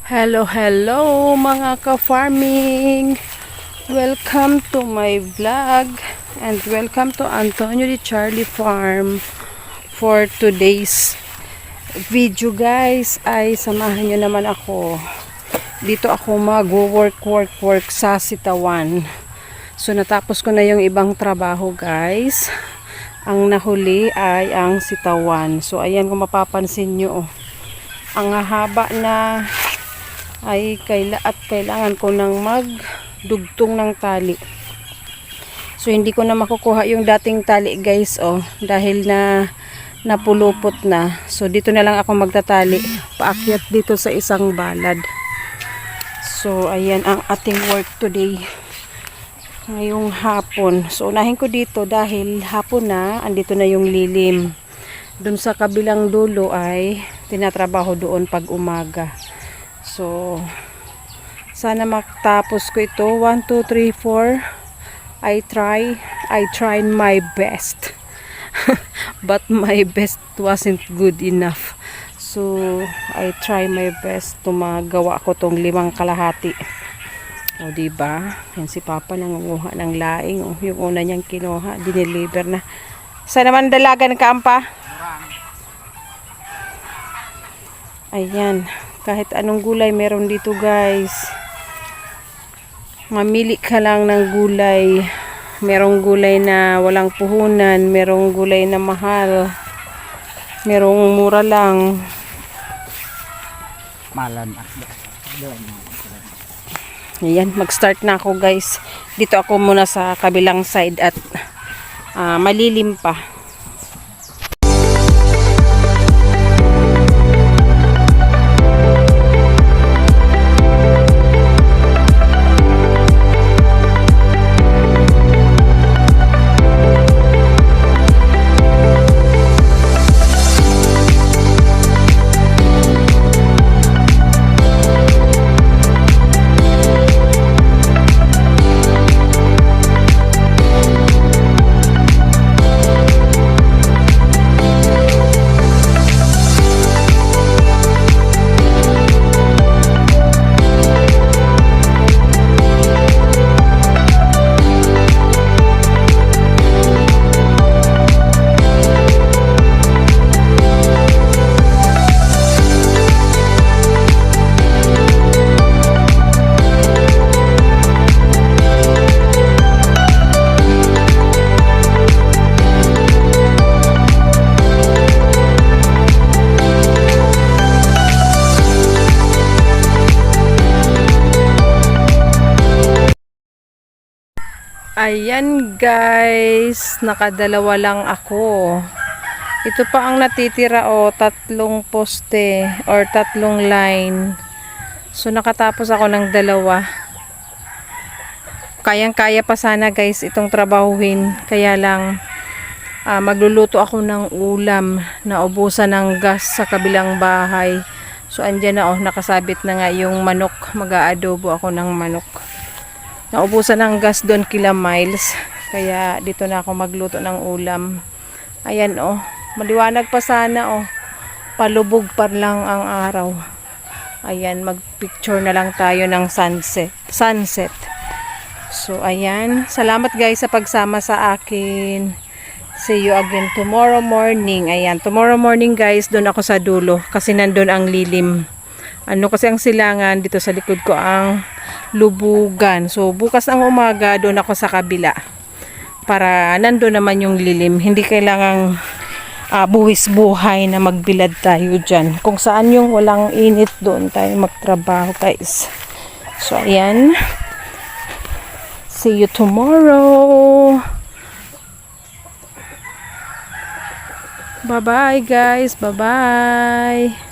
Hello mga ka-farming! Welcome to my vlog and welcome to Antonio Di Charlie Farm. For today's video guys ay samahan nyo naman ako. Dito ako mag-work sa sitawan. So natapos ko na yung ibang trabaho guys. Ang nahuli ay ang sitawan. So ayan kung mapapansin nyo, ang haba na ay kailangan ko nang magdugtong ng tali. So hindi ko na makukuha yung dating tali guys dahil na napulupot na. So dito na lang ako magtatali paakyat dito sa isang balad. So ayan ang ating work today ngayong hapon. So unahin ko dito dahil hapon na, andito na yung lilim. Dun sa kabilang dulo ay tinatrabaho doon pag umaga. So, sana matapos ko ito. 1, 2, 3, 4. I tried my best. But my best wasn't good enough. So, I try my best to magawa ko tong 5 kalahati. O, diba? Yan si Papa nangunguha ng laing. Yung una niyang kinuha, dineliver na. Saan naman dalagan ka, Ampa? Ayan. Kahit anong gulay meron dito guys. Mamili ka lang ng gulay. Merong gulay na walang puhunan, merong gulay na mahal, merong mura lang. Ayan, mag-start na ako guys. Dito ako muna sa kabilang side at malilim pa. Ayan guys, nakadalawa lang ako. Ito pa ang natitira 3 poste or 3 line. So nakatapos ako ng 2. Kayang-kaya pa sana guys itong trabahuhin. Kaya lang magluluto ako ng ulam na ubusan ng gas sa kabilang bahay. So andyan na nakasabit na nga yung manok. Mag-aadobo ako ng manok. Naubusan ng gas doon kila Miles. Kaya dito na ako magluto ng ulam. Ayan maliwanag pa sana palubog pa lang ang araw. Ayan, magpicture na lang tayo ng sunset. So ayan, salamat guys sa pagsama sa akin. See you again tomorrow morning. Ayan, tomorrow morning guys, doon ako sa dulo kasi nandun ang lilim. Kasi ang silangan dito sa likod ko ang lubugan. So bukas ng umaga doon ako sa kabila para nandun naman yung lilim. Hindi kailangang buwis buhay na magbilad tayo dyan. Kung saan yung walang init doon tayo magtrabaho guys. So ayan. See you tomorrow. Bye bye guys. Bye bye.